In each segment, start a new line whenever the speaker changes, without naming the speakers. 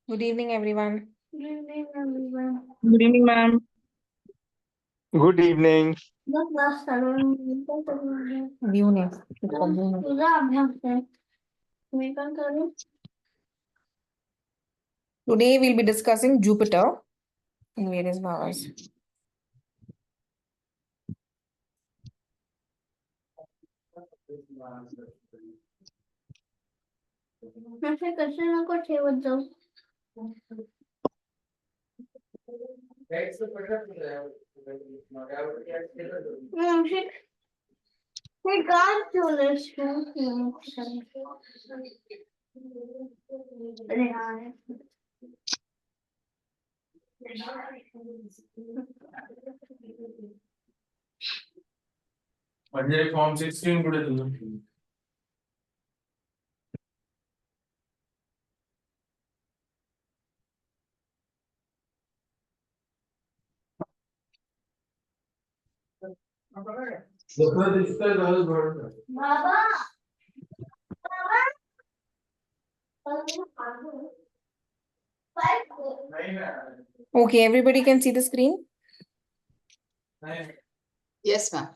Good evening, everyone.
Good evening, everyone.
Good evening, ma'am.
Good evening.
The class started.
View next.
पूरा अभ्यास है मैं कौन करूँ
Today we'll be discussing Jupiter in various Bhavas.
मैं फिर क्वेश्चन को ठेवत जाऊ मैं गाल ठेवलंस अरे यार
म्हणजे फॉर्म 16 कुठे तुझं? दुसरं दिसतंय झालं थोडं.
बाबा
नाही ना.
Okay, everybody can see the screen?
नाही.
Yes, ma'am.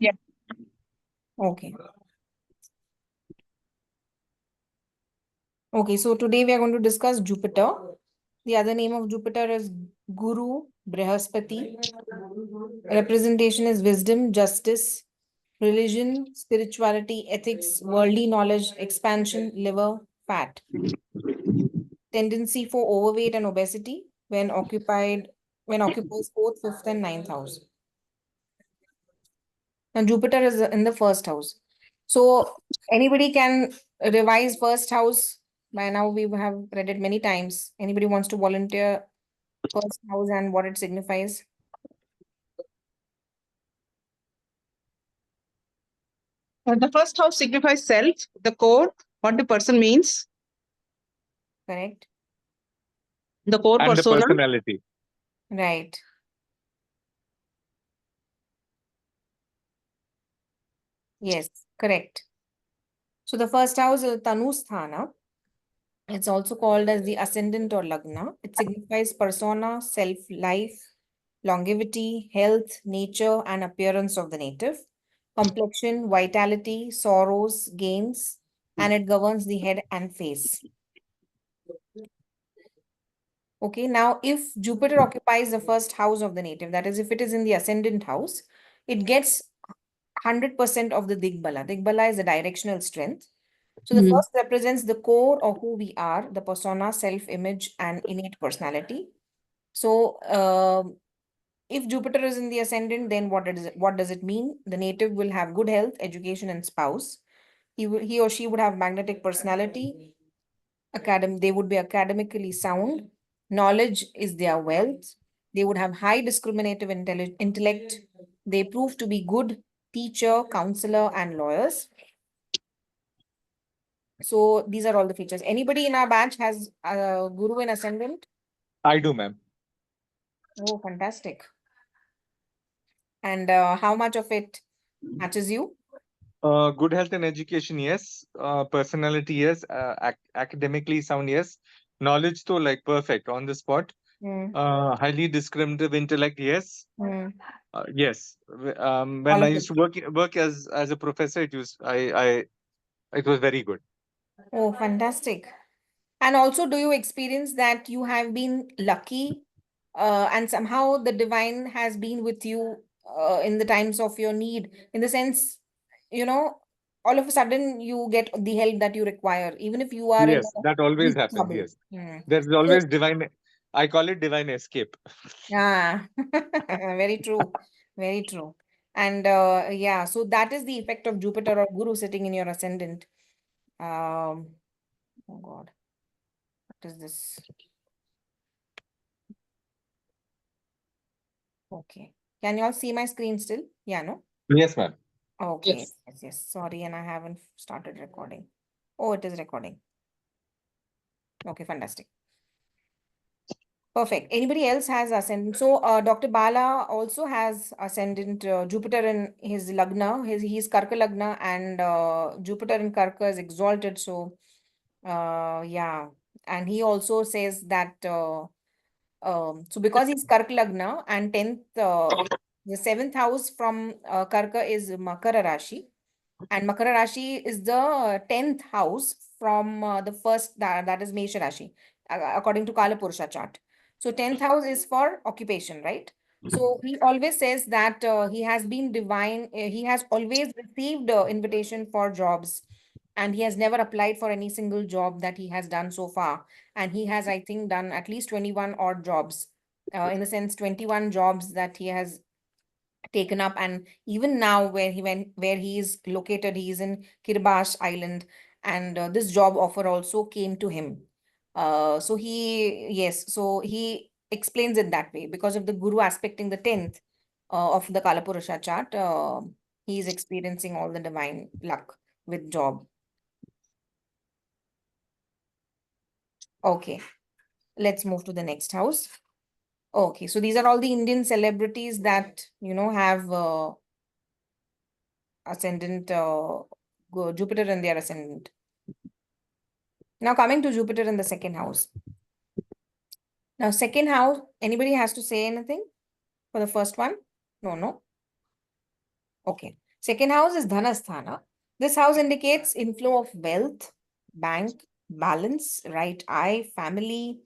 Okay. Okay, so today we are going to discuss Jupiter. The other name of Jupiter is Guru Brihaspati. Representation is wisdom, justice, religion, spirituality, ethics, worldly knowledge, expansion, liver, fat. Tendency for overweight and obesity when occupies fourth, fifth, and ninth house. Now Jupiter is in the first house. So anybody can revise first house. By now we have read it many times. Anybody wants to volunteer first house and what it signifies?
The first house signifies self, the core, what the person means,
Correct?
the core
And the
persona.
personality.
Right. Yes, correct. So the first house is Tanusthana. It's also called as the ascendant or lagna. It signifies persona, self, life, longevity, health, nature, and appearance of the native, complexion, vitality, sorrows, gains, and it governs the head and face. Okay, now if Jupiter occupies the first house of the native, that is, if it is in the ascendant house, it gets 100% of the Digbala. Digbala is the directional strength. So the first represents the core of who we are, the persona, self-image, and innate personality. So if Jupiter is in the ascendant, then what does it mean? The native will have good health, education, and spouse. He or she would have magnetic personality. They would be academically sound. Knowledge is their wealth. They would have high discriminative intellect. They prove to be good teacher, counselor, and lawyers. So these are all the features. Anybody in our batch has a Guru in ascendant?
I do, ma'am.
Oh, fantastic. And how much of it matches you?
Good health and education, yes. Personality, yes. Academically sound, yes. Knowledge, though, like perfect on the spot.
Hmm.
Highly discriminative intellect, yes.
Hmm.
Yes.
All
When I
of
used
it.
to work as a professor, it was it was very good.
Oh, fantastic. And also, do you experience that you have been lucky and somehow the divine has been with you in the times of your need? In the sense, all of a sudden you get the help that you require, even if you are in
Yes,
a
that always
deep
happens.
trouble.
Yes.
Hmm.
There's
So,
always divine. I call it divine escape.
yeah, very true. Very true. And yeah, so that is the effect of Jupiter or Guru sitting in your ascendant. Oh God, what is this? Okay. Can you all see my screen still? Yeah, no?
Yes, ma'am.
Okay.
Yes.
Yes, yes. Sorry, and I haven't started recording. Oh, it is recording. Okay, fantastic. Perfect. Anybody else has ascendant? So, Dr. Bala also has ascendant Jupiter in his Lagna. He's Karka Lagna, and Jupiter in Karka is exalted. So, yeah. And he also says that so because he's Kark Lagna and 10th, the 7th house from Karka is Makara Rashi, and Makara Rashi is the 10th house from the first, that is Mesha Rashi, according to Kala Purusha chart. So 10th house is for occupation, right? So he always says that he has been divine, he has always received invitation for jobs, and he has never applied for any single job that he has done so far. And he has, I think, done at least 21 odd jobs, in the sense 21 jobs that he has taken up. And even now where he is located, he is in Kiribati Island, and this job offer also came to him. So he explains it that way because of the guru aspect in the 10th of the Kalapurusha chart. He is experiencing all the divine luck with job. Okay, let's move to the next house. Okay, so these are all the Indian celebrities that have ascendant, Jupiter in their ascendant. Now coming to Jupiter in the second house. Now second house, anybody has to say anything for the first one? No. Okay. Second house is Dhanasthana. This house indicates inflow of wealth, bank, balance, right eye, family,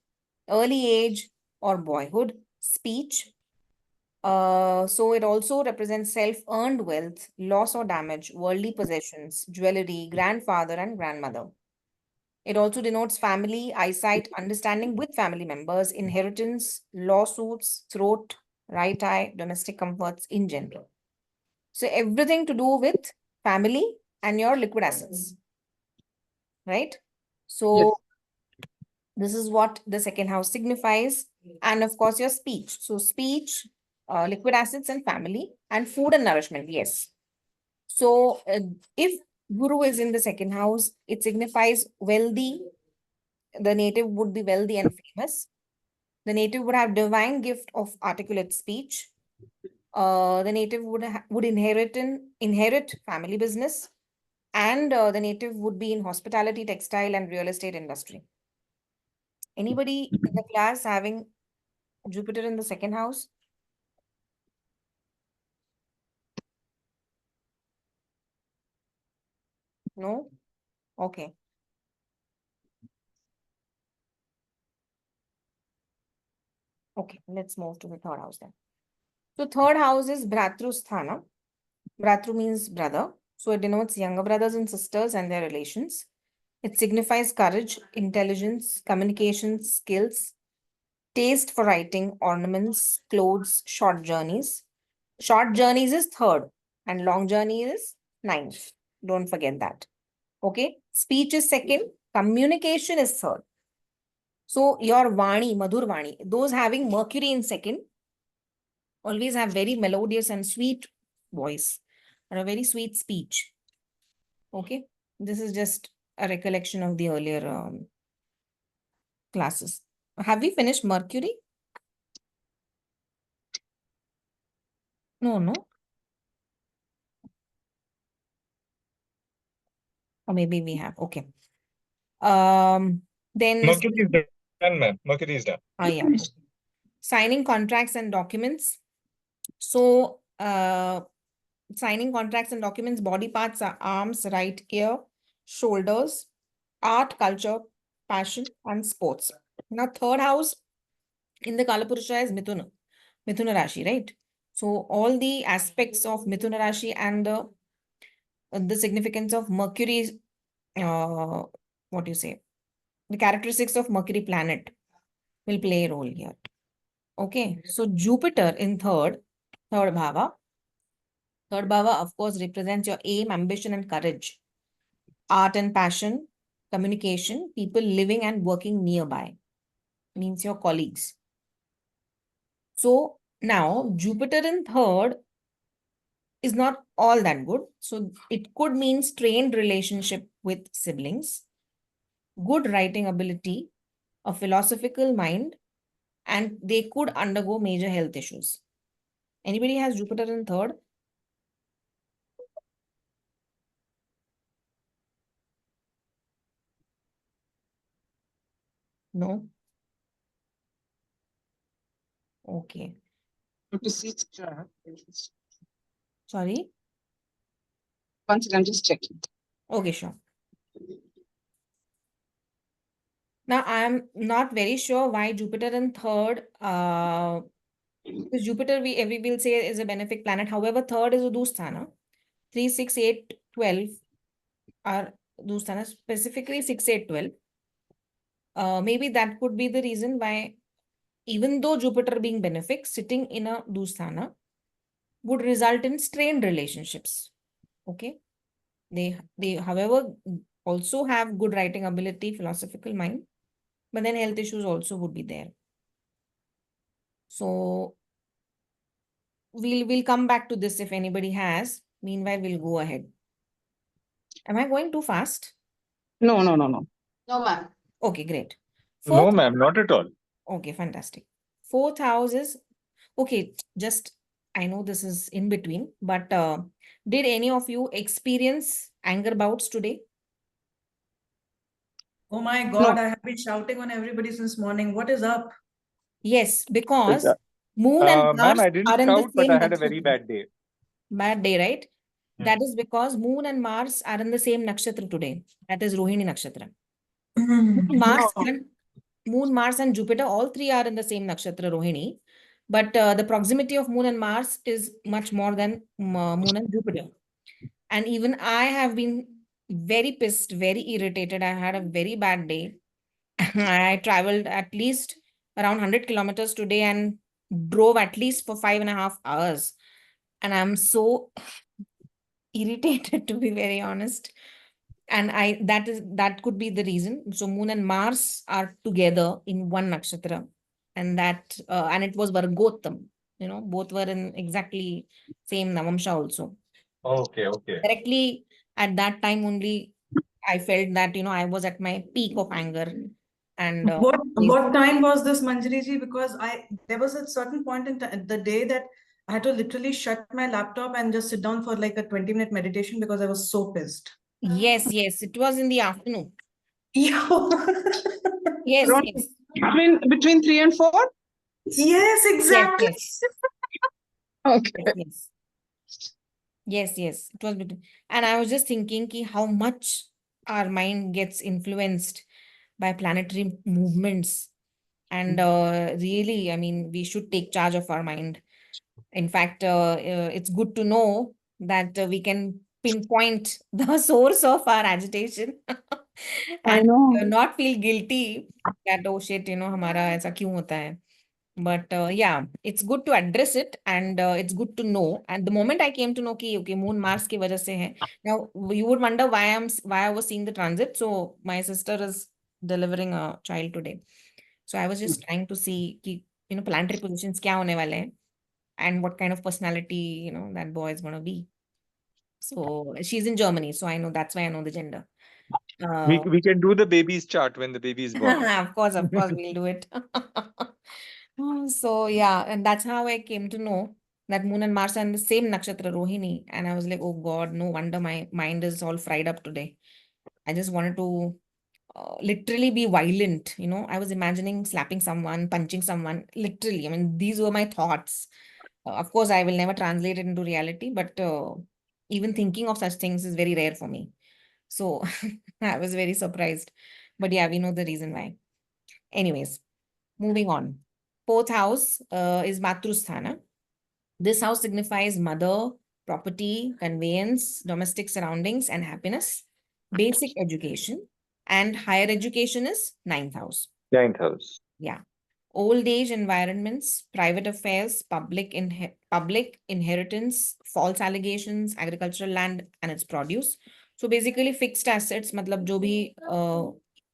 early age or boyhood, speech. So it also represents self-earned wealth, loss or damage, worldly possessions, jewelry, grandfather and grandmother. It also denotes family, eyesight, understanding with family members, inheritance, lawsuits, throat, right eye, domestic comforts in general. So everything to do with family and your liquid assets, right? So this is what the second house signifies. And of course, your speech. So speech, liquid assets and family, and food and nourishment. Yes. So if Guru is in the second house, it signifies wealthy. The native would be wealthy and famous. The native would have divine gift of articulate speech. The native would inherit family business, and the native would be in hospitality, textile, and real estate industry. Anybody in the class having Jupiter in the second house? No? Okay. Okay, let's move to the third house then. So third house is Bhratru Sthana. Bhratru means brother. So it denotes younger brothers and sisters and their relations. It signifies courage, intelligence, communication skills, taste for writing, ornaments, clothes, short journeys. Short journeys is third, and long journey is ninth. Don't forget that. Okay. Speech is second. Communication is third. So your Vani, Madhur Vani, those having Mercury in second always have very melodious and sweet voice and a very sweet speech. Okay. This is just a recollection of the earlier classes. Have we finished Mercury? No. Or maybe we have. Okay. Then
Mercury is done, ma'am. Mercury is done.
yeah. Signing contracts and documents. So signing contracts and documents, body parts are arms, right ear, shoulders, art, culture, passion, and sports. Now, third house in the Kalapurusha is Mithuna Rashi, right? So all the aspects of Mithuna Rashi and the significance of Mercury, what do you say? The characteristics of Mercury planet will play a role here. Okay, so Jupiter in third bhava. Third bhava, of course, represents your aim, ambition, and courage, art and passion, communication, people living and working nearby, means your colleagues. So now Jupiter in third is not all that good. So it could mean strained relationship with siblings, good writing ability, a philosophical mind, and they could undergo major health issues. Anybody has Jupiter in third? No? Okay.
To see its chart.
Sorry?
One second, I'm just checking.
Okay, sure. Now, I'm not very sure why Jupiter in third, because Jupiter we will say is a benefic planet. However, third is a Dusthana. 3, 6, 8, 12 are Dusthana, specifically 6, 8, 12. Maybe that could be the reason why, even though Jupiter being benefic, sitting in a Dusthana would result in strained relationships. Okay. They, however, also have good writing ability, philosophical mind, but then health issues also would be there. So we'll come back to this if anybody has. Meanwhile, we'll go ahead. Am I going too fast?
No.
No, ma'am.
Okay, great.
No,
Fourth,
ma'am, not at all.
okay, fantastic. Fourth house is okay. Just I know this is in between, but did any of you experience anger bouts today?
Oh my God, I have been shouting on everybody since morning. What is up?
Yes, because
Uh,
Moon and
Ma'am,
Mars
I didn't
are in the
shout, but
same
I had a very
nakshatra.
bad day.
Bad day, right?
Hmm.
That is because Moon and Mars are in the same nakshatra today. That is Rohini nakshatra. Moon, Mars, and Jupiter, all three are in the same nakshatra, Rohini. But the proximity of Moon and Mars is much more than Moon and Jupiter. And even I have been very pissed, very irritated. I had a very bad day. I traveled at least around 100 kilometers today and drove at least for 5.5 hours. And I'm so irritated, to be very honest. And that could be the reason. So Moon and Mars are together in one nakshatra, and it was Vargotam. Both were in exactly same Navamsha also.
Okay.
Directly at that time only, I felt that I was at my peak of anger, and
What time was this, Manjari ji? Because there was a certain point in the day that I had to literally shut my laptop and just sit down for like a 20-minute meditation because I was so pissed.
yes, it was in the afternoon.
Yeah.
Yes,
Around
yes,
between 3 and 4?
Yes, exactly.
yes,
Okay.
yes. Yes, it was between. And I was just thinking how much our mind gets influenced by planetary movements. And really, I mean, we should take charge of our mind. In fact, it's good to know that we can pinpoint the source of our agitation
I
and
know.
not feel guilty that, oh shit, हमारा ऐसा क्यों होता है. But yeah, it's good to address it, and it's good to know. And the moment I came to know कि okay, Moon Mars की वजह से है. Now you would wonder why I was seeing the transit. So my sister is delivering a child today. So I was just trying to see कि planetary positions क्या होने वाले हैं, and what kind of personality that boy is going to be. So she's in Germany, so I know that's why I know the gender.
We can do the baby's chart when the baby is born.
Of course, we'll do it. So yeah, and that's how I came to know that Moon and Mars are in the same nakshatra, Rohini. And I was like, oh God, no wonder my mind is all fried up today. I just wanted to literally be violent. I was imagining slapping someone, punching someone, literally. I mean, these were my thoughts. Of course, I will never translate it into reality, but even thinking of such things is very rare for me. So I was very surprised. But yeah, we know the reason why. Anyways, moving on. Fourth house is Matrusthana. This house signifies mother, property, conveyance, domestic surroundings, and happiness. Basic education and higher education is ninth house.
Ninth house.
Yeah. Old age environments, private affairs, public inheritance, false allegations, agricultural land and its produce. So basically fixed assets, मतलब जो भी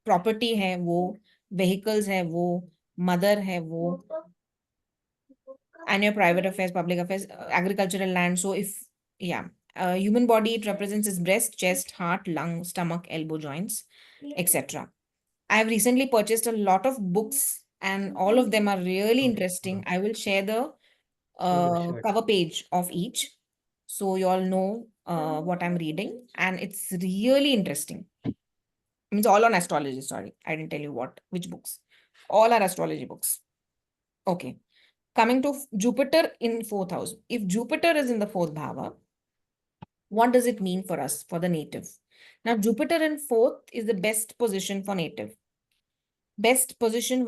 property है वो, vehicles है वो, mother है वो, and your private affairs, public affairs, agricultural land. So human body, it represents its breast, chest, heart, lung, stomach, elbow joints, etc. I have recently purchased a lot of books and all of them are really interesting. I will share the
sure.
cover page of each so you all know what I'm reading, and it's really interesting. It's all on astrology. Sorry, I didn't tell you which books. all our astrology books. Okay. Coming to Jupiter in 4th house. If Jupiter is in the 4th bhava, what does it mean for us, for the native? Now, Jupiter in 4th is the best position for native. Best position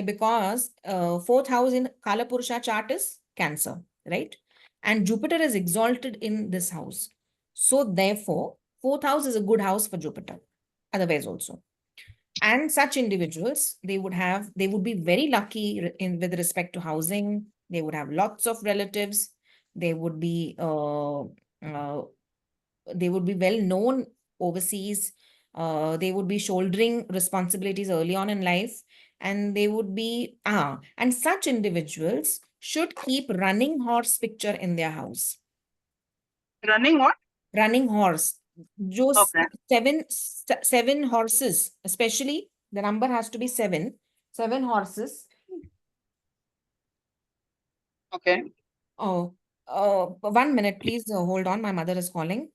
because 4th house in Kala Purusha chart is Cancer, right? And Jupiter is exalted in this house. So therefore, 4th house is a good house for Jupiter. Otherwise also. And such individuals, they would be very lucky with respect to housing. They would have lots of relatives. They would be well known overseas. They would be shouldering responsibilities early on in life, and they would be and such individuals should keep running horse picture in their house.
Running what?
Running horse. Just
Okay.
seven horses, especially the number has to be 7 horses.
Okay.
Oh, 1 minute, please. Hold on. My mother is calling.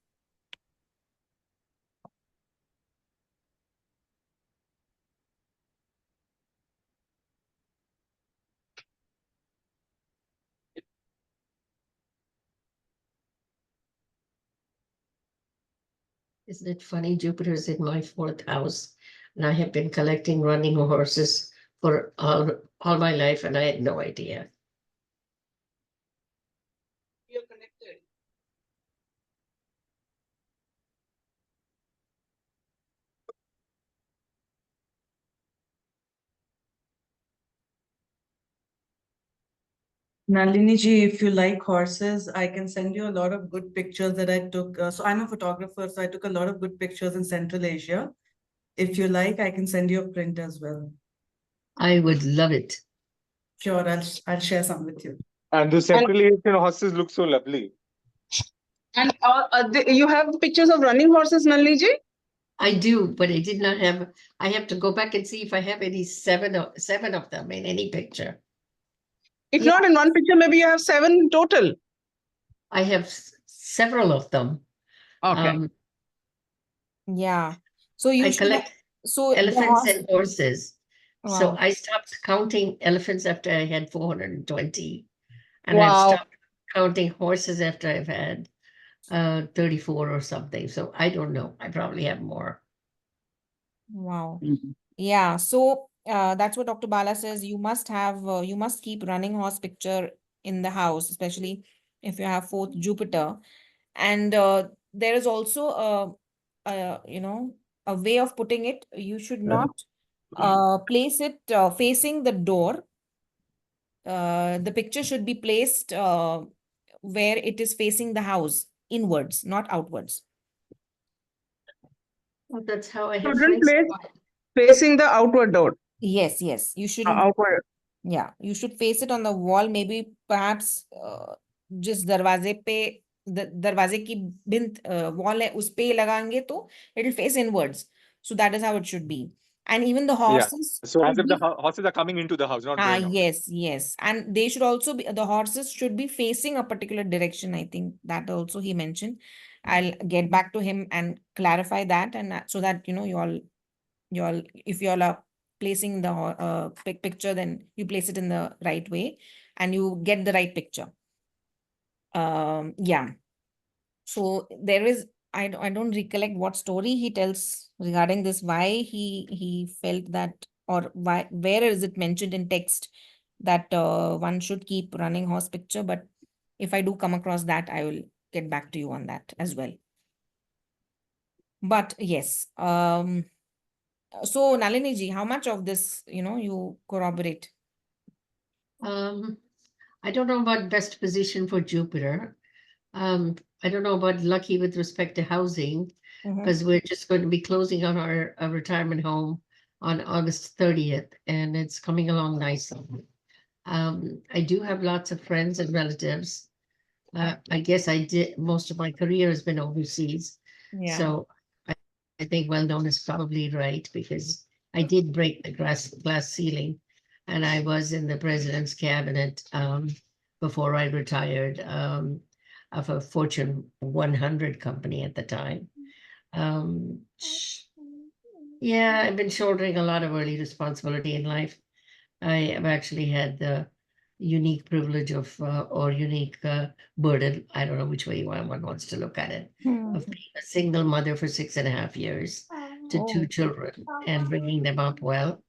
Isn't it funny? Jupiter is in my 4th house, and I have been collecting running horses for all my life, and I had no idea.
You're connected.
Nalini ji, if you like horses, I can send you a lot of good pictures that I took. So I'm a photographer, so I took a lot of good pictures in Central Asia. If you like, I can send you a print as well.
I would love it.
Sure, I'll share some with you.
And the Central Asian horses look so lovely.
And you have pictures of running horses, Nalini ji?
I do, but I did not have. I have to go back and see if I have any seven of them in any picture.
If
Yeah.
not in one picture, maybe you have 7 total.
I have several of them.
Okay.
Yeah. So you
I
should
collect
so the
elephants
horse.
and horses. So
Wow.
I stopped counting elephants after I had 420, and I've
Wow.
stopped counting horses after I've had 34 or something. So I don't know. I probably have more.
Wow.
Mhm.
Yeah. So that's what Dr. Bala says. You must keep running horse picture in the house, especially if you have 4th Jupiter. And there is also a way of putting it. You should not place it facing the door. The picture should be placed where it is facing the house, inwards, not outwards.
Well, that's how I have
Children
friends.
place facing the outward door.
Yes, you shouldn't.
Outward.
Yeah, you should face it on the wall, maybe perhaps जिस दरवाजे पे दरवाजे की भिंत wall है उस पे लगाएंगे तो it will face inwards. So that is how it should be. And even the horses
So as
should
if the
be
horses are coming into the house, not going out.
yes. And they should also be, the horses should be facing a particular direction. I think that also he mentioned. I'll get back to him and clarify that, and so that you all if you all are placing the picture, then you place it in the right way and you get the right picture. Yeah. So there is, I don't recollect what story he tells regarding this, why he felt that, or where is it mentioned in text that one should keep running horse picture. But if I do come across that, I will get back to you on that as well. But yes, so Nalini ji, how much of this, you corroborate?
I don't know about best position for Jupiter. I don't know about lucky with respect to housing, because we're just going to be closing on our retirement home on August 30th, and it's coming along nicely. I do have lots of friends and relatives. I guess most of my career has been overseas.
Yeah.
So I think well known is probably right, because I did break the glass ceiling, and I was in the president's cabinet before I retired of a Fortune 100 company at the time. Yeah, I've been shouldering a lot of early responsibility in life. I have actually had the unique privilege of, or unique burden, I don't know which way one wants to look at it, of being a single mother for 6.5 years to two
Oh.
children and bringing them up well.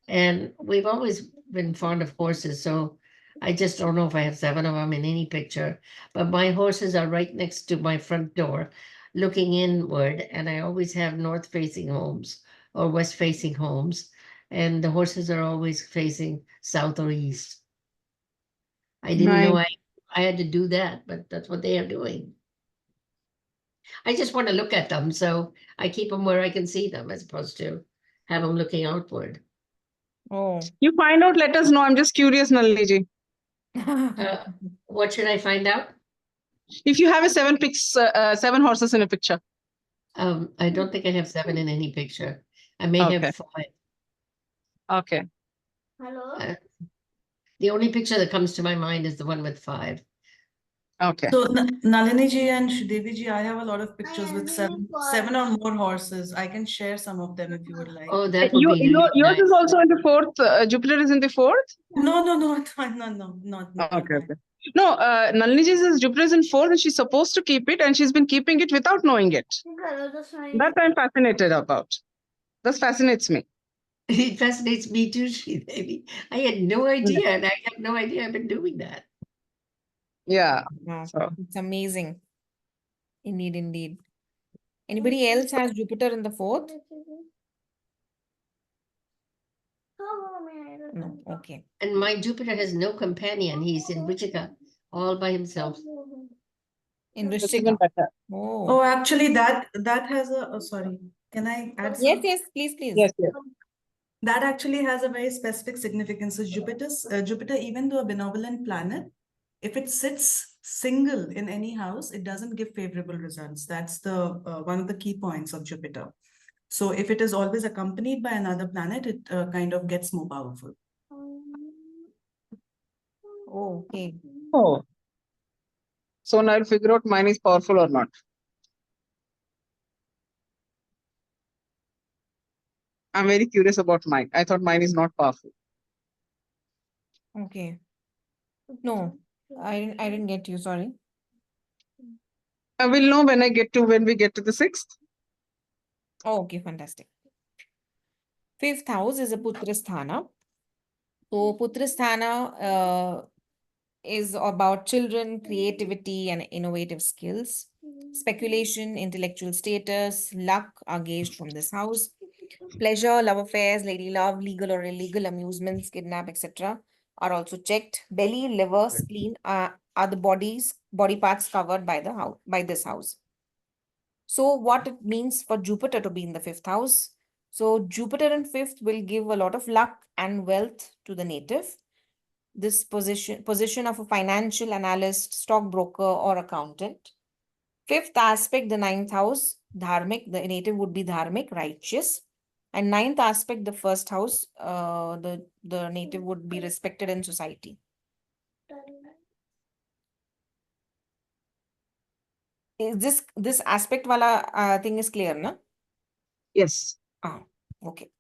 And we've always been fond of horses, so I just don't know if I have 7 of them in any picture. But my horses are right next to my front door, looking inward, and I always have north-facing homes or west-facing homes, and the horses are always facing south or east. I didn't know I had to do that, but that's what they are doing. I just want to look at them, so I keep them where I can see them as opposed to have them looking outward.
Oh.
You find out, let us know. I'm just curious, Nalini ji.
What should I find out?
If you have a 7 horses in a picture.
I don't think I have 7 in any picture. I may
Okay.
have 5.
Okay.
Hello?
The only picture that comes to my mind is the one with 5.
Okay.
So Nalini ji and Shridevi ji, I have a lot of pictures with
am
seven or more horses. I can share some of them if you would like.
Oh, that would be really
Yours is
nice.
also in the 4th. Jupiter is in the 4th.
No, not.
Okay. Okay. No, Nalini ji says Jupiter is in 4th and she's supposed to keep it and she's been keeping it without knowing it. That I'm fascinated about. That fascinates me.
It fascinates me too, Sridevi. I had no idea, and I have no idea I've been doing that.
Yeah.
Wow,
So
it's amazing. Indeed, indeed. Anybody else has Jupiter in the 4th? No, okay.
And my Jupiter has no companion. He's in Vichika all by himself.
In
that's even
Vrishchika.
better.
Oh,
Oh.
actually, that has a. Oh, sorry. Can I add
Yes,
some?
yes, please, please.
Yes, yes.
That actually has a very specific significance. So Jupiter, even though a benevolent planet, if it sits single in any house, it doesn't give favorable results. That's the one of the key points of Jupiter. So if it is always accompanied by another planet, it kind of gets more powerful.
Oh, okay.
Oh. So now I'll figure out mine is powerful or not. I'm very curious about mine. I thought mine is not powerful.
Okay. No, I didn't get you, sorry.
I will know when we get to the 6th.
Oh, okay, fantastic. 5th house is a Putra Sthana. So Putra Sthana is about children, creativity, and innovative skills. Speculation, intellectual status, luck are gauged from this house. Pleasure, love affairs, lady love, legal or illegal amusements, kidnap, etc. are also checked. Belly, liver, spleen are the body parts covered by this house. So what it means for Jupiter to be in the 5th house. So Jupiter in 5th will give a lot of luck and wealth to the native. This position of a financial analyst, stockbroker, or accountant. 5th aspect, the 9th house, dharmic, the native would be dharmic, righteous. And 9th aspect, the 1st house, the native would be respected in society. Is this aspect wala thing is clear, na?
Yes.
Okay.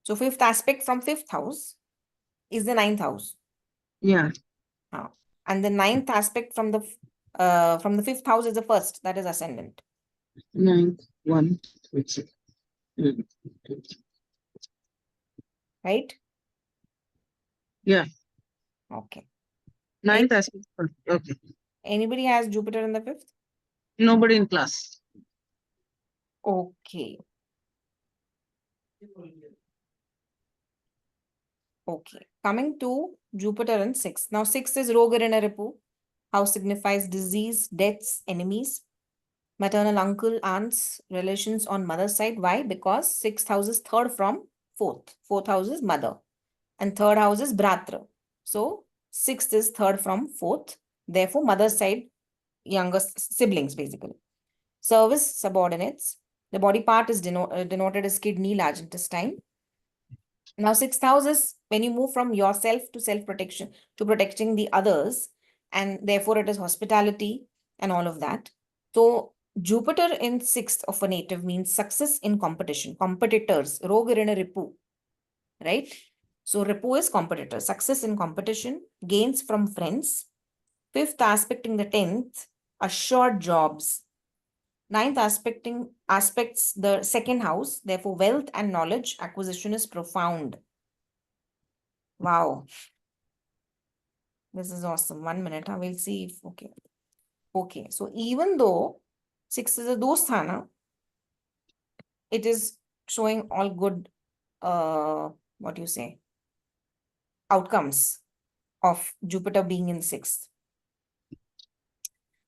So 5th aspect from 5th house is the 9th house.
Yeah.
And the 9th aspect from the 5th house is the 1st, that is ascendant.
9, 1, 6.
Right?
Yeah.
Okay.
9th aspect. Okay.
Anybody has Jupiter in the 5th?
Nobody in class.
Okay. Okay. Coming to Jupiter in 6th. Now 6th is Rogarina Ripu. House signifies disease, deaths, enemies. Maternal uncle, aunts, relations on mother's side. Why? Because 6th house is 3rd from 4th. 4th house is mother. And 3rd house is Bratra. So 6th is 3rd from 4th. Therefore, mother's side, younger siblings basically. Service, subordinates. The body part is denoted as kidney, large intestine. Now, 6th house is when you move from yourself to self-protection to protecting the others, and therefore it is hospitality and all of that. So Jupiter in 6th of a native means success in competition, competitors, rogirina ripu, right? So ripu is competitor, success in competition, gains from friends. 5th aspecting the 10th, assured jobs. 9th aspects the 2nd house, therefore wealth and knowledge acquisition is profound. Wow. This is awesome. 1 minute, we'll see if, okay. Okay, so even though 6 is a dosthana, it is showing all good, what do you say, outcomes of Jupiter being in 6th.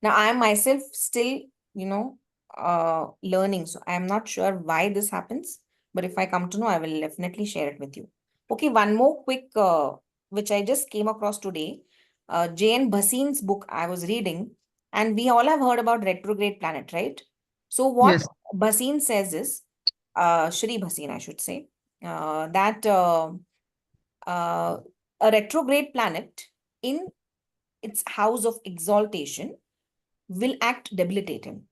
Now, I am myself still, learning. So I am not sure why this happens, but if I come to know, I will definitely share it with you. Okay, one more quick, which I just came across today. J.N. Bhasin's book I was reading, and we all have heard about retrograde planet, right? So what
Yes.
Bhasin says is, Shri Bhasin, I should say, that a retrograde planet in its house of exaltation will act debilitating.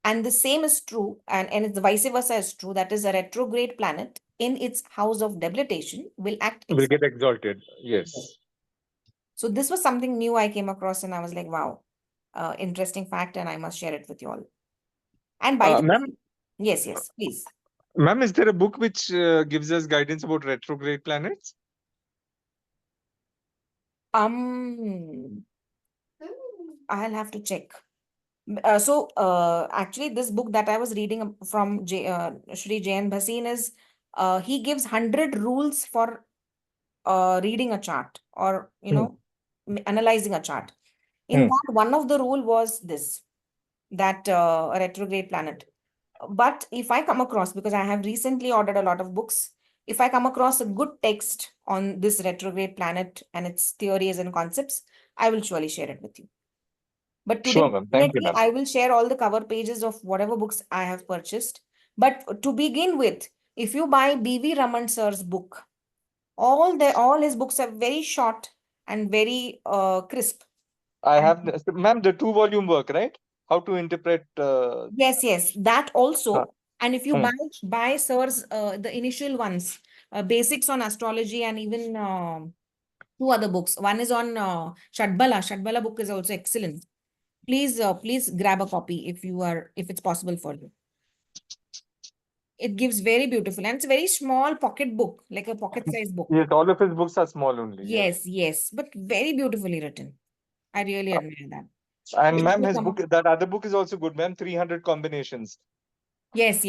And the same is true, and it's the vice versa is true. That is, a retrograde planet in its house of debilitation will act
Will get exalted. Yes.
So this was something new I came across, and I was like, wow, interesting fact, and I must share it with you all. And by the way,
Ma'am,
yes, please.
ma'am, is there a book which gives us guidance about retrograde planets?
I'll have to check. Actually, this book that I was reading from Shri J.N. Bhasin is, he gives 100 rules for reading a chart, or, analyzing a chart. In that, one of the rule was this, that a retrograde planet. But if I come across, because I have recently ordered a lot of books, if I come across a good text on this retrograde planet and its theories and concepts, I will surely share it with you. But today,
Sure, ma'am. Thank you,
definitely,
ma'am.
I will share all the cover pages of whatever books I have purchased. But to begin with, if you buy B.V. Raman sir's book, all his books are very short and very crisp.
I have, ma'am, the 2-volume work, right? How to interpret.
Yes, that also. And if you
Hmm.
buy sir's the initial ones, basics on astrology, and even 2 other books. One is on Shadbala. Shadbala book is also excellent. Please grab a copy if it's possible for you. It gives very beautiful, and it's a very small pocket book, like a pocket size book.
Yes, all of his books are small only.
Yes, but very beautifully written. I really admire that.
And
If
ma'am,
you
his
come
book, that other book is also good, ma'am. 300 combinations.
Yes.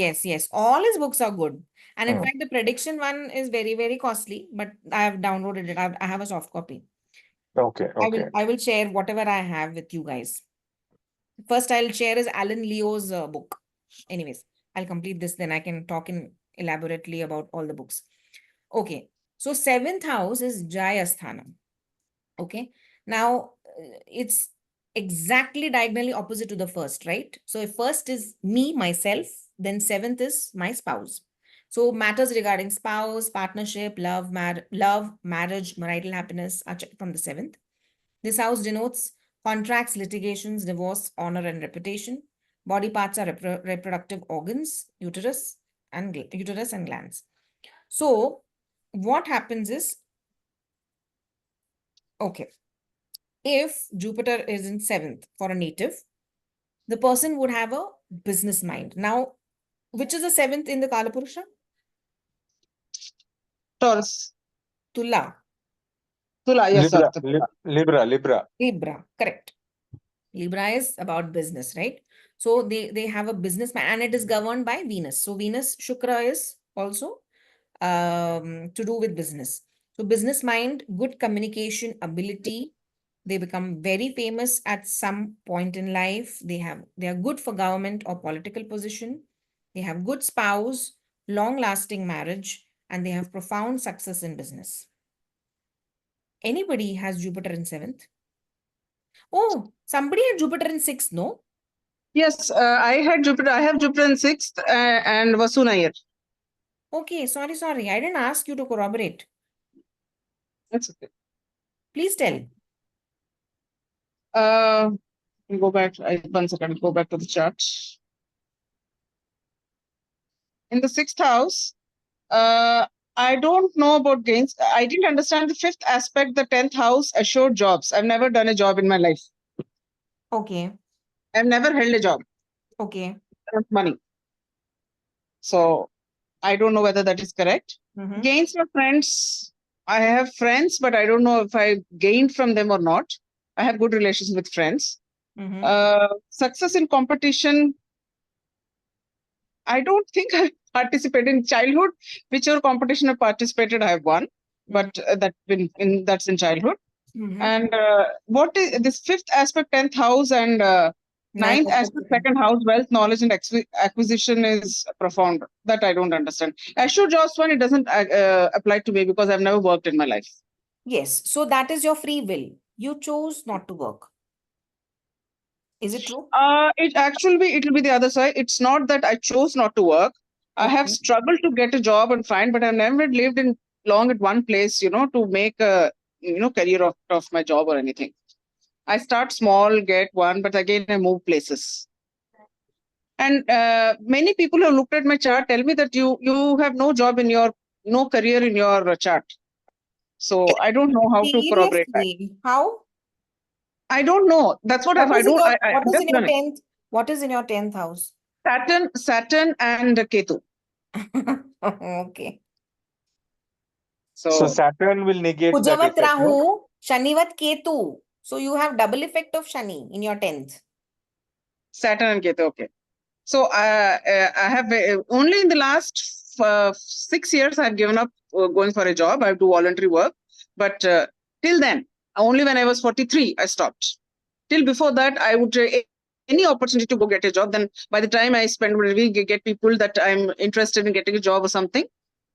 All his books are good. And in
Hmm.
fact, the prediction one is very, very costly, but I have downloaded it. I have a soft copy.
Okay.
I will share whatever I have with you guys. First, I'll share is Alan Leo's book. Anyways, I'll complete this, then I can talk in elaborately about all the books. Okay. So 7th house is Jayasthana. Okay. Now, it's exactly diagonally opposite to the first, right? So if first is me, myself, then 7th is my spouse. So matters regarding spouse, partnership, love, marriage, marital happiness are checked from the 7th. This house denotes contracts, litigations, divorce, honor, and reputation. Body parts are reproductive organs, uterus and glands. So what happens is, okay, if Jupiter is in 7th for a native, the person would have a business mind. Now, which is the 7th in the Kalapurusha?
Taurus.
Tula.
Tula, yes, sir.
Libra.
Correct. Libra is about business, right? So they have a business mind, and it is governed by Venus. So Venus, Shukra is also to do with business. So business mind, good communication ability. They become very famous at some point in life. They are good for government or political position. They have good spouse, long-lasting marriage, and they have profound success in business. Anybody has Jupiter in 7th? Oh, somebody had Jupiter in 6th, no?
Yes, I had Jupiter. I have Jupiter in 6th and Vasu Nair.
Okay, sorry. I didn't ask you to corroborate.
That's okay.
Please tell.
Go back. 1 second. Go back to the chart. In the 6th house, I don't know about gains. I didn't understand the 5th aspect, the 10th house, assured jobs. I've never done a job in my life.
Okay.
I've never held a job,
Okay.
earned money. So I don't know whether that is correct.
Mhm.
Gains for friends. I have friends, but I don't know if I gained from them or not. I have good relations with friends.
Mhm.
Success in competition. I don't think I participated in childhood. Whichever competition I participated, I have won. But that's in childhood.
Mhm.
And what is this 5th aspect, 10th house, and
Ninth
9th aspect,
aspect.
2nd house, wealth, knowledge, and acquisition is profound. That I don't understand. Assured jobs one, it doesn't apply to me because I've never worked in my life.
Yes. So that is your free will. You chose not to work. Is it true?
It will be the other side. It's not that I chose not to work. I have
Okay.
struggled to get a job and find, but I've never lived in long at one place, to make a career of my job or anything. I start small, get one, but again I move places. And many people who have looked at my chart tell me that you have no career in your chart. So I don't know how to corroborate that.
Seriously? How?
I don't know. That's what if I don't. I
What is
just
in your
done it.
10th? What is in your 10th house?
Saturn, and Ketu.
Okay.
So
So
Saturn will negate that
Kujavat
effect, no?
Rahu, Shanivat Ketu. So you have double effect of Shani in your 10th.
Saturn and Ketu. Okay. So I have only in the last 6 years I've given up going for a job. I do voluntary work, but till then, only when I was 43, I stopped. Till before that, I would any opportunity to go get a job. Then by the time I spend maybe get people that I'm interested in getting a job or something,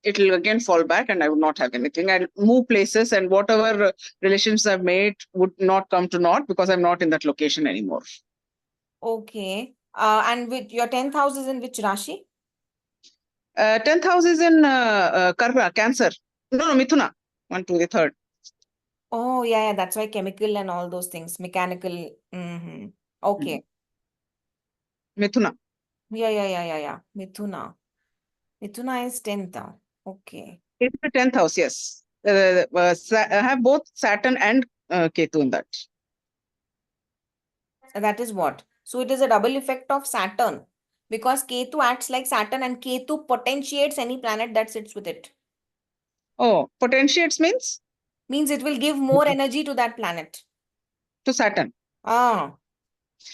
it will again fall back, and I would not have anything. I'll move places, and whatever relations I've made would not come to naught because I'm not in that location anymore.
Okay. And with your 10th house is in which Rashi?
10th house is in Cancer. No, Mithuna. 1, 2, the third.
Oh, yeah, that's why chemical and all those things, mechanical. Okay.
Mithuna.
Yeah. Mithuna. Mithuna is 10th. Okay.
It's the 10th house, yes. I have both Saturn and Ketu in that.
That is what? So it is a double effect of Saturn because Ketu acts like Saturn and Ketu potentiates any planet that sits with it.
Oh, potentiates means
Means it will give more energy to that planet.
to Saturn.
Ah,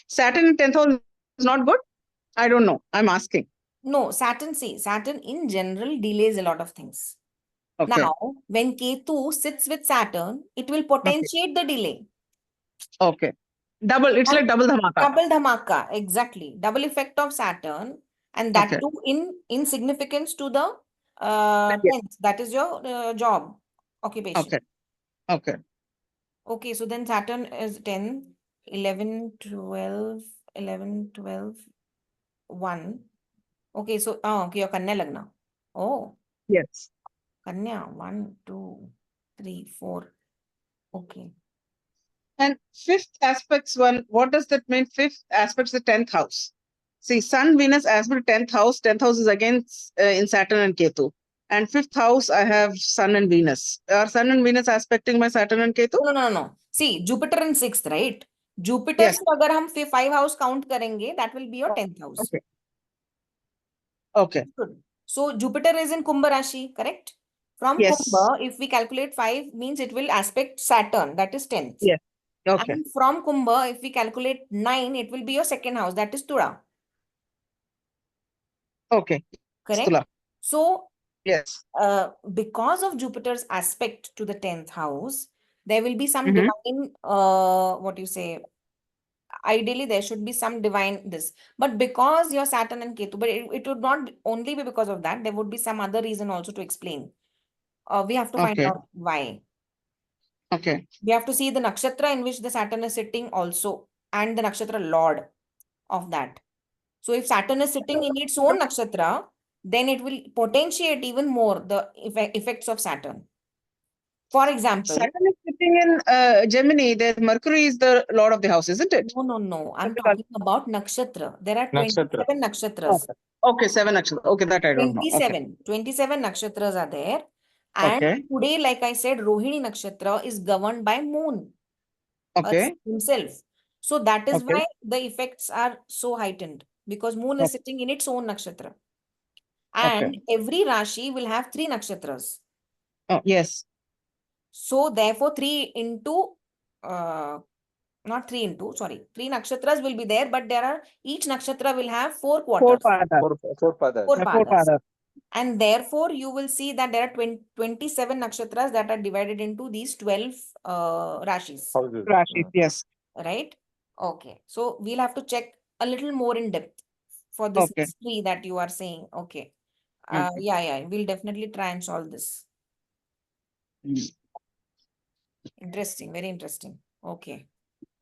Saturn in 10th house is not good? I don't know. I'm asking.
no, Saturn in general delays a lot of things.
Okay.
Now, when Ketu sits with Saturn, it will
Okay.
potentiate the delay.
Okay. Double. It's
And
like double dhamaka.
double dhamaka, exactly. Double effect of Saturn, and that
Okay.
too in significance to the
Yeah.
10th. That is your job occupation.
Okay. Okay.
Okay, so then Saturn is 10, 11, 12, 11, 12, 1. Okay, so okay, your Kanya Lagna. Oh,
Yes.
Kanya, 1, 2, 3, 4. Okay.
And 5th aspects one, what does that mean? 5th aspects the 10th house. See, Sun, Venus aspect 10th house. 10th house is again in Saturn and Ketu. And 5th house, I have Sun and Venus. Are Sun and Venus aspecting my Saturn and Ketu?
No. See, Jupiter in 6th, right? Jupiter
Yes.
से अगर हम 5 house count करेंगे, that will be your 10th house.
Okay. Okay.
Good. So Jupiter is in Kumbha Rashi, correct? From
Yes.
Kumbha, if we calculate 5, means it will aspect Saturn, that is 10th.
Yes. Okay.
And from Kumbha, if we calculate 9, it will be your second house, that is Tula,
Okay.
correct?
Stula.
So
Yes.
because of Jupiter's aspect to the 10th house, there will be some
Mhm.
divine, what you say, ideally there should be some divine this. But because your Saturn and Ketu, but it would not only be because of that, there would be some other reason also to explain. We have to find
Okay.
out why.
Okay.
We have to see the nakshatra in which the Saturn is sitting also, and the nakshatra lord of that. So if Saturn is sitting in its own nakshatra, then it will potentiate even more the effects of Saturn. For example,
Saturn is thing in Gemini, the Mercury is the lord of the house, isn't it?
No. I'm
Typical.
talking about nakshatra. There are
Nakshatra.
27 nakshatras.
Okay, 7 actually. Okay, that I don't know. Okay.
27 nakshatras are there. And
Okay.
today, like I said, Rohini nakshatra is governed by moon
Okay.
himself. So that is
Okay.
why the effects are so heightened, because moon is sitting in its own nakshatra. And every Rashi will have 3 nakshatras.
Oh, yes.
So therefore, 3 into, not 3 into, sorry, 3 nakshatras will be there, but each nakshatra will have 4
Four
quarters,
padas.
Four padas.
4
Yeah, 4
padas.
padas.
And therefore, you will see that there are 27 nakshatras that are divided into these 12 Rashis,
Houses.
Rashis, yes.
right? Okay. So we'll have to check a little more in depth for this
Okay.
mystery that you are saying. Okay.
Okay.
Yeah. We'll definitely try and solve this.
Mm.
Interesting. Very interesting. Okay.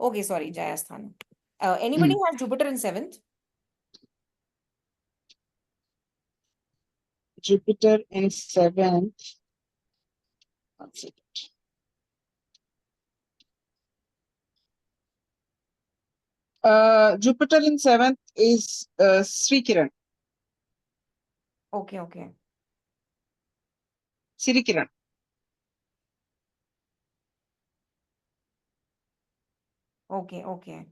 Okay, sorry, Jayasthan. Anybody has Jupiter in 7th?
Jupiter in 7th. One second. Jupiter in 7th is Sri Kiran.
Okay.
Sri Kiran.
Okay.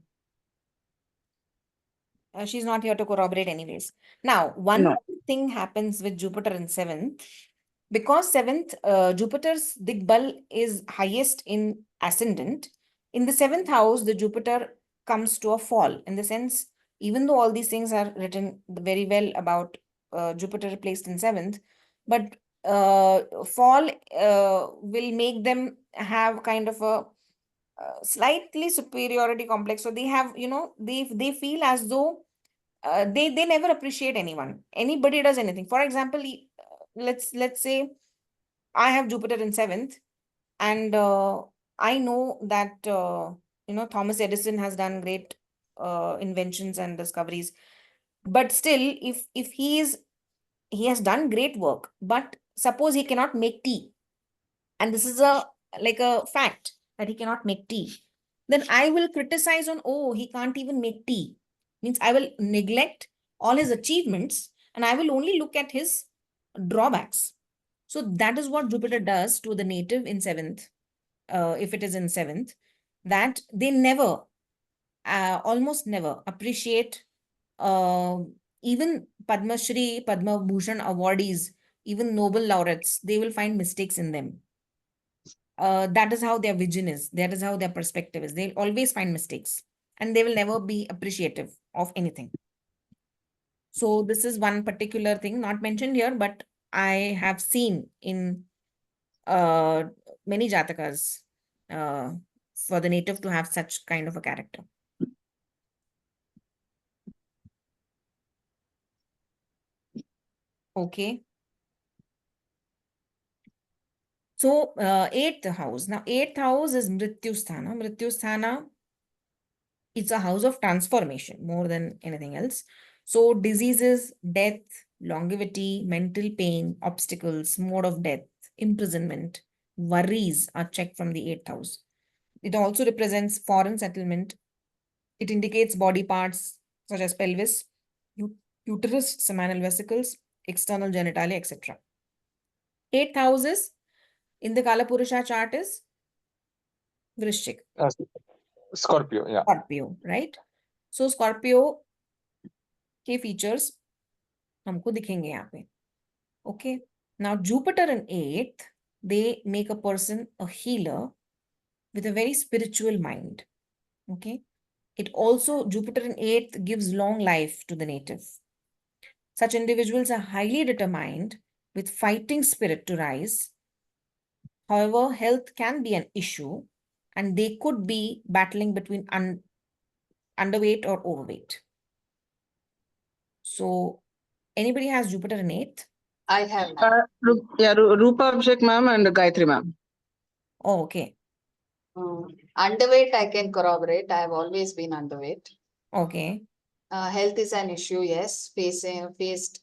She's not here to corroborate anyways. Now, one
No.
thing happens with Jupiter in 7th, because 7th, Jupiter's Digbal is highest in ascendant. In the 7th house, the Jupiter comes to a fall, in the sense, even though all these things are written very well about Jupiter placed in 7th, but fall will make them have kind of a slightly superiority complex. So they have, they feel as though they never appreciate anyone. Anybody does anything. For example, let's say I have Jupiter in 7th, and I know that Thomas Edison has done great inventions and discoveries. But still, if he has done great work, but suppose he cannot make tea, and this is like a fact that he cannot make tea, then I will criticize on, oh, he can't even make tea. Means I will neglect all his achievements and I will only look at his drawbacks. So that is what Jupiter does to the native in 7th, if it is in 7th, that they never, almost never appreciate uh, even Padma Shri, Padma Bhushan awardees, even Nobel laureates, they will find mistakes in them. That is how their vision is. That is how their perspective is. They'll always find mistakes and they will never be appreciative of anything. So this is one particular thing not mentioned here, but I have seen in many jatakas for the native to have such kind of a character. Okay. So 8th house. Now 8th house is Mrityu Sthana. Mrityu Sthana, it's a house of transformation more than anything else. So diseases, death, longevity, mental pain, obstacles, mode of death, imprisonment, worries are checked from the 8th house. It also represents foreign settlement. It indicates body parts such as pelvis, uterus, seminal vesicles, external genitalia, etc. 8th house is, in the Kalapurusha chart, is Vrishchik.
Scorpio, yeah.
Scorpio, right? So Scorpio के features हमको दिखेंगे यहाँ पे. Okay. Now Jupiter in 8th, they make a person a healer with a very spiritual mind. Okay. It also, Jupiter in 8th gives long life to the native. Such individuals are highly determined with fighting spirit to rise. However, health can be an issue and they could be battling between underweight or overweight. So anybody has Jupiter in 8th?
I have now.
Rupa Abhishek ma'am and Gayatri ma'am.
Oh, okay.
Underweight, I can corroborate. I have always been underweight.
Okay.
Health is an issue, yes.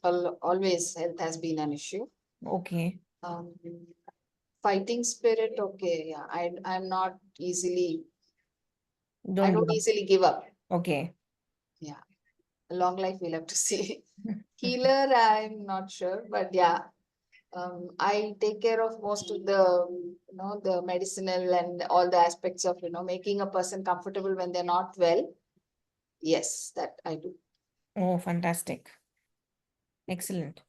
Always health has been an issue.
Okay.
Fighting spirit, okay, yeah. I'm not easily, I
Don't
don't
give up.
easily give up.
Okay.
Yeah. A long life we'll have to see. Healer, I'm not sure, but yeah. I take care of most of the, the medicinal and all the aspects of, making a person comfortable when they're not well. Yes, that I do.
Oh, fantastic. Excellent.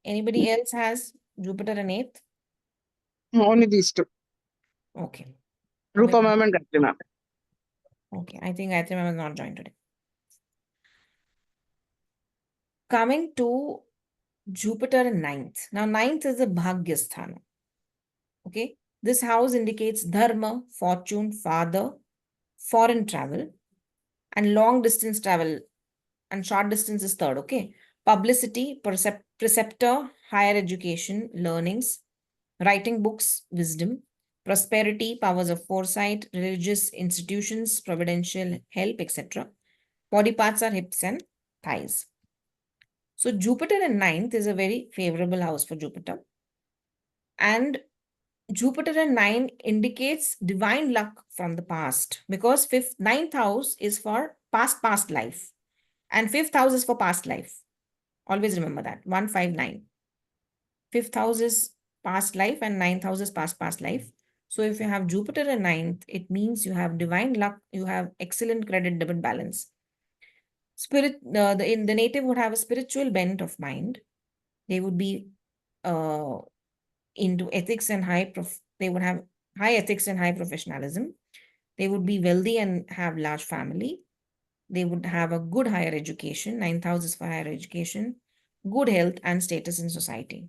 Anybody else has Jupiter in 8th?
Only these two.
Okay.
Rupa ma'am and Gayatri ma'am.
Okay, I think Gayatri ma'am has not joined today. Coming to Jupiter in 9th. Now, 9th is a Bhagyasthana. Okay. This house indicates dharma, fortune, father, foreign travel, and long distance travel, and short distance is 3rd. Okay. Publicity, preceptor, higher education, learnings, writing books, wisdom, prosperity, powers of foresight, religious institutions, providential help, etc. Body parts are hips and thighs. So Jupiter in 9th is a very favorable house for Jupiter. And Jupiter in 9 indicates divine luck from the past, because 9th house is for past life and 5th house is for past life. Always remember that. 159. 5th house is past life and 9th house is past life. So if you have Jupiter in 9th, it means you have divine luck, you have excellent credit debit balance. The native would have a spiritual bent of mind. They would be into ethics and they would have high ethics and high professionalism. They would be wealthy and have large family. They would have a good higher education. 9th house is for higher education, good health and status in society.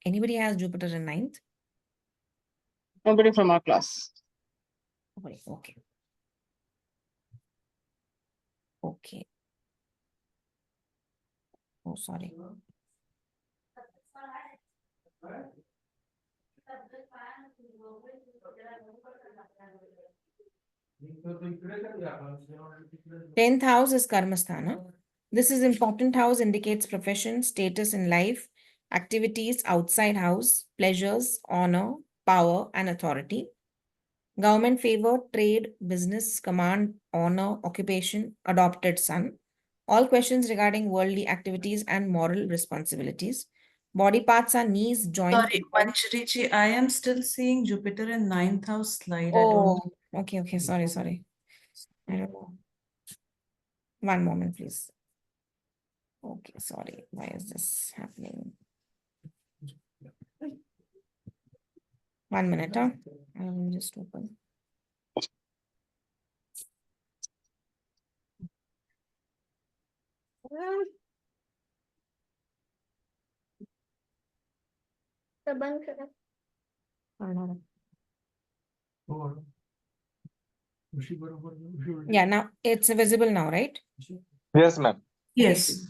Anybody has Jupiter in 9th?
Nobody from our class.
Okay. Okay. Oh, sorry. Tenth house is Karmasthana. This is important house, indicates profession, status in life, activities outside house, pleasures, honor, power, and authority. Government favor, trade, business, command, honor, occupation, adopted son. All questions regarding worldly activities and moral responsibilities. Body parts are knees, joints.
Sorry, Mancharichi, I am still seeing Jupiter in 9th house slide.
Oh, okay. Sorry. I don't know. One moment, please. Okay, sorry. Why is this happening? 1 minute, huh? I will just open. Yeah, now it's visible now, right?
Yes, ma'am.
Yes.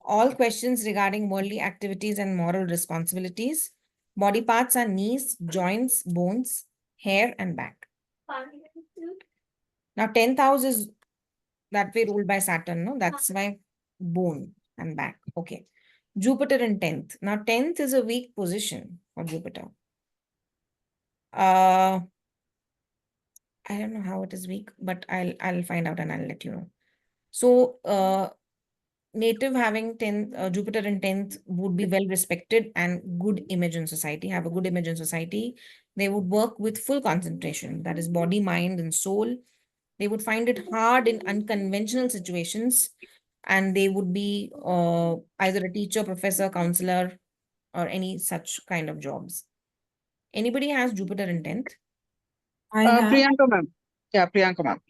All questions regarding worldly activities and moral responsibilities. Body parts are knees, joints, bones, hair, and back. Now, 10th house is that way ruled by Saturn, no? That's why bone and back. Okay. Jupiter in 10th. Now, 10th is a weak position for Jupiter. I don't know how it is weak, but I'll find out and I'll let you know. So, native having 10th, Jupiter in 10th would be well respected and good image in society, have a good image in society. They would work with full concentration, that is body, mind, and soul. They would find it hard in unconventional situations, and they would be either a teacher, professor, counselor, or any such kind of jobs. Anybody has Jupiter in 10th?
I have.
Priyanka ma'am. Yeah, Priyanka ma'am.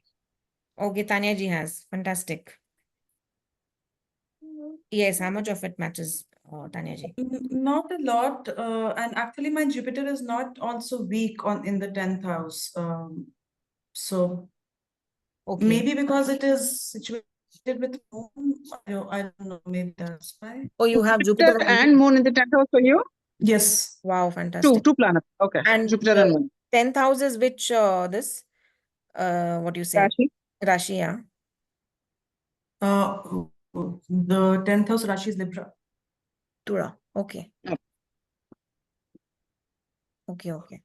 Okay, Tanya ji has. Fantastic. Yes, how much of it matches, Tanya ji?
Not a lot. And actually, my Jupiter is not also weak in the 10th house. So
Okay.
maybe because it is situated with moon, I don't know, maybe that's why.
Oh, you have Jupiter
And moon in the 10th house for you?
Yes.
Wow, fantastic.
Two planets. Okay.
And
Jupiter and moon.
10th house is which what do you say?
Rashi.
Rashi, yeah.
The 10th house Rashi is Libra.
Tura. Okay.
Yep.
Okay, okay.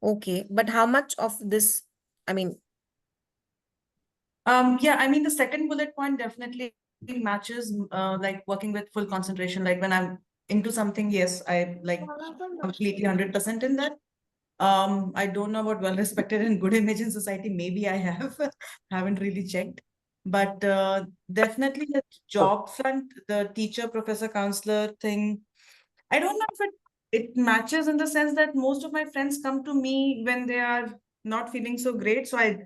Okay, but how much of this, I mean,
Yeah, I mean, the second bullet point definitely matches, like working with full concentration. Like when I'm into something, yes, I like completely 100% in that. I don't know about well respected and good image in society. Maybe I have, haven't really checked. But definitely the job front, the teacher, professor, counselor thing. I don't know if it matches in the sense that most of my friends come to me when they are not feeling so great. So I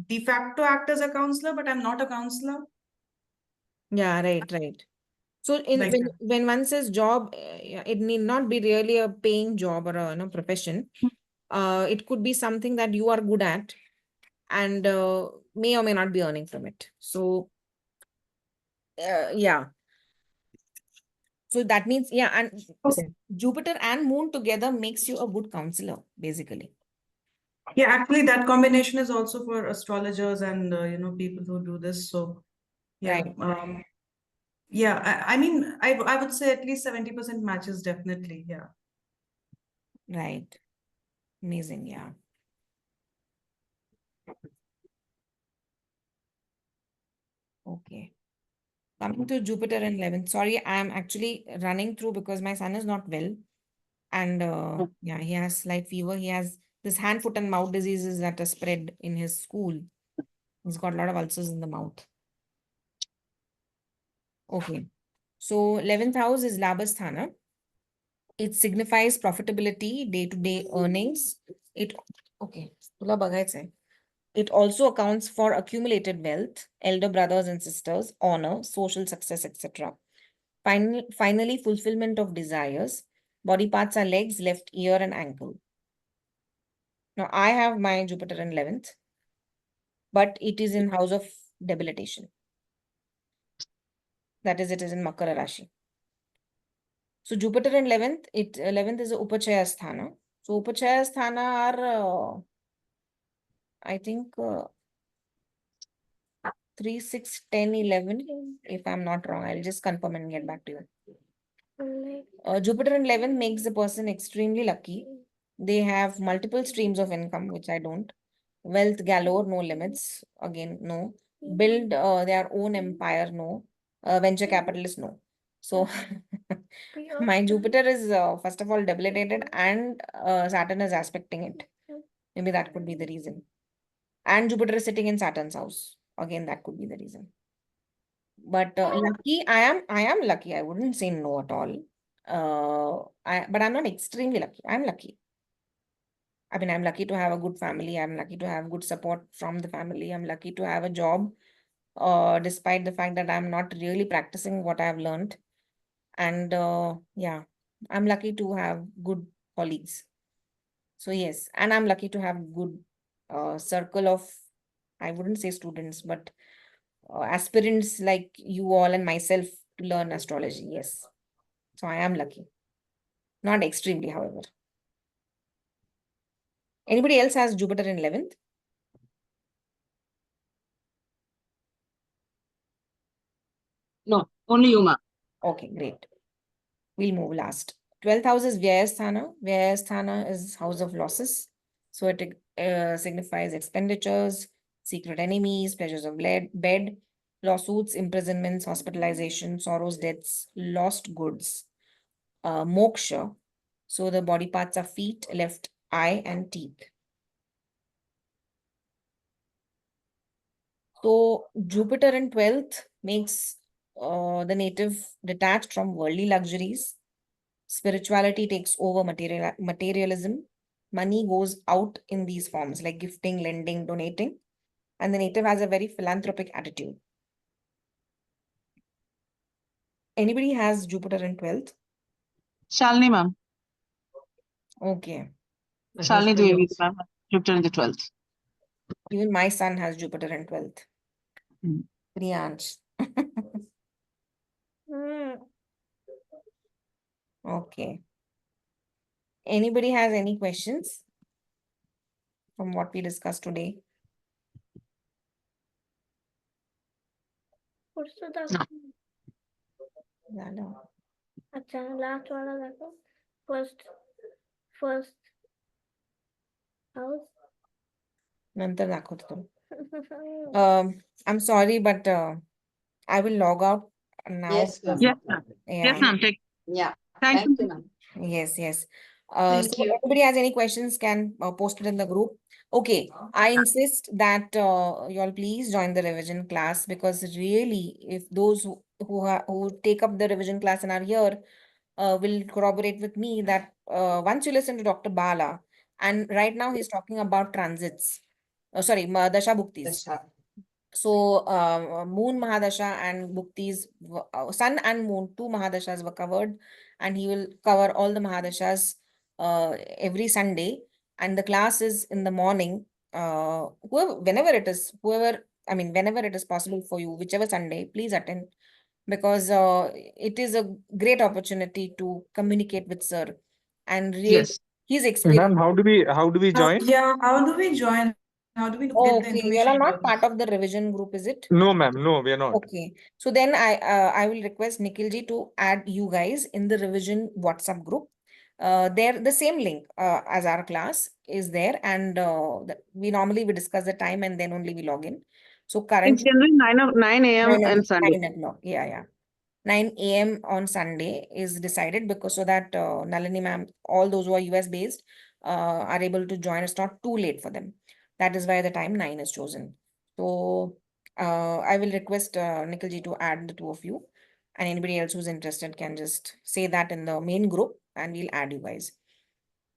de facto act as a counselor, but I'm not a counselor.
yeah, right. So
Like
when one says job, yeah, it need not be really a paying job or a profession. It could be something that you are good at and may or may not be earning from it. So yeah. So that means, yeah, and
okay.
Jupiter and Moon together makes you a good counselor, basically.
Yeah, actually, that combination is also for astrologers and people who do this. So yeah,
Right.
yeah. I mean, I would say at least 70% matches definitely. Yeah.
Right. Amazing, yeah. Okay. Coming to Jupiter in 11th. Sorry, I'm actually running through because my son is not well. And yeah, he has slight fever. He has this hand, foot, and mouth diseases that are spread in his school. He's got a lot of ulcers in the mouth. Okay. So 11th house is Labhasthana. It signifies profitability, day-to-day earnings. It okay. तुला बघायचं आहे. It also accounts for accumulated wealth, elder brothers and sisters, honor, social success, etc. Finally, fulfillment of desires. Body parts are legs, left ear, and ankle. Now, I have my Jupiter in 11th, but it is in house of debilitation. That is, it is in Makara Rashi. So Jupiter in 11th, 11th is a Upachaya Sthana. So Upachaya Sthana are, I think, 3, 6, 10, 11. If I'm not wrong, I'll just confirm and get back to you. Jupiter in 11th makes the person extremely lucky. They have multiple streams of income, which I don't. Wealth galore, no limits. Again, no. Build their own empire, no. Venture capitalist, no. So my Jupiter is first of all debilitated and Saturn is aspecting it. Maybe that could be the reason. And Jupiter is sitting in Saturn's house. Again, that could be the reason. But lucky, I am lucky. I wouldn't say no at all. But I'm not extremely lucky. I'm lucky. I mean, I'm lucky to have a good family. I'm lucky to have good support from the family. I'm lucky to have a job, despite the fact that I'm not really practicing what I've learned. And yeah, I'm lucky to have good colleagues. So yes, and I'm lucky to have good circle of, I wouldn't say students, but aspirants like you all and myself to learn astrology. Yes. So I am lucky. Not extremely, however. Anybody else has Jupiter in 11th?
No, only you, ma'am.
Okay, great. We'll move last. 12th house is Vyayasthana. Vyayasthana is house of losses. So it signifies expenditures, secret enemies, pleasures of bed, lawsuits, imprisonments, hospitalization, sorrows, deaths, lost goods, moksha. So the body parts are feet, left eye, and teeth. So Jupiter in 12th makes the native detached from worldly luxuries. Spirituality takes over materialism. Money goes out in these forms like gifting, lending, donating. And the native has a very philanthropic attitude. Anybody has Jupiter in 12th?
Shalini, ma'am.
Okay.
My
Shalini
husband
Devi,
also.
ma'am. Jupiter in the 12th.
Even my son has Jupiter in 12th.
Mm.
Priyansh. Okay. Anybody has any questions from what we discussed today? झालं.
अच्छा last वाला देखो first house
नंतर दाखवते तुला. I'm sorry, but I will log out now.
Yes, ma'am.
Yes, ma'am.
Yeah.
Yes, ma'am. Take.
Yeah.
Thank
Thank
you.
you, ma'am.
Yes, yes.
Thank
So
you.
anybody has any questions can post it in the group. Okay, I insist that you all please join the revision class, because really, if those who take up the revision class and are here will corroborate with me that once you listen to Dr. Bala, and right now he's talking about transits. Sorry, Dasha Bhuktis.
That's right.
So, Moon Mahadasha and Bhuktis, Sun and Moon, two Mahadashas were covered, and he will cover all the Mahadashas every Sunday. And the class is in the morning. Whenever it is, whenever it is possible for you, whichever Sunday, please attend, because it is a great opportunity to communicate with Sir and really
Yes.
his experience.
Ma'am, how do we join?
Yeah, how do we join? How do we get the
Okay, you all
information
are not
about
part
this?
of the revision group, is it?
No, ma'am. No, we are not.
Okay, so then I will request Nikhilji to add you guys in the revision WhatsApp group. There the same link as our class is there, and we normally discuss the time and then only we log in. So
It's
currently
generally 9 a.m. and Sunday.
9 o'clock. Yeah. 9 a.m. on Sunday is decided, because so that Nalini ma'am, all those who are US based are able to join. It's not too late for them. That is why the time 9 is chosen. So I will request Nikhilji to add the two of you, and anybody else who's interested can just say that in the main group and we'll add you guys.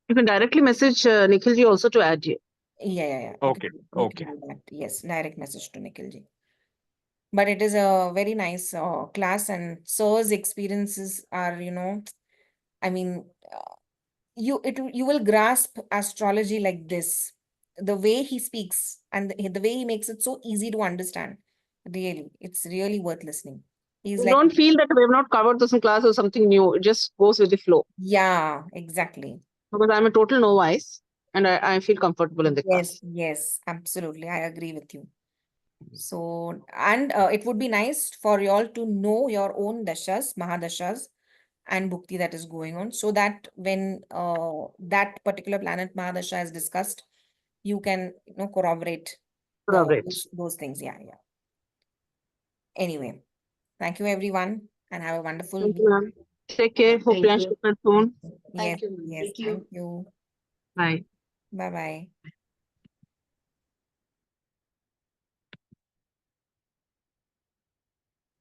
You can directly message Nikhilji also to add you.
Yeah.
Okay,
You can
okay.
do that. Yes, direct message to Nikhilji. But it is a very nice class, and Sir's experiences are, I mean, you will grasp astrology like this. The way he speaks and the way he makes it so easy to understand. Really, it's really worth listening. He's like,
Don't feel that we have not covered this in class or something new. It just goes with the flow.
yeah, exactly.
Because I'm a total novice and I feel comfortable in the class.
Yes, absolutely. I agree with you. So, and it would be nice for you all to know your own dashas, mahadashas, and bhukti that is going on, so that when that particular planet mahadasha is discussed, you can corroborate
Corroborate.
those things. Yeah. Anyway, thank you everyone, and have a wonderful
Thank
week.
you, ma'am. Take care. Hope
Thank
we are
you.
soon.
Yes,
Thank you.
yes,
Thank you.
thank you.
Bye.
Bye bye.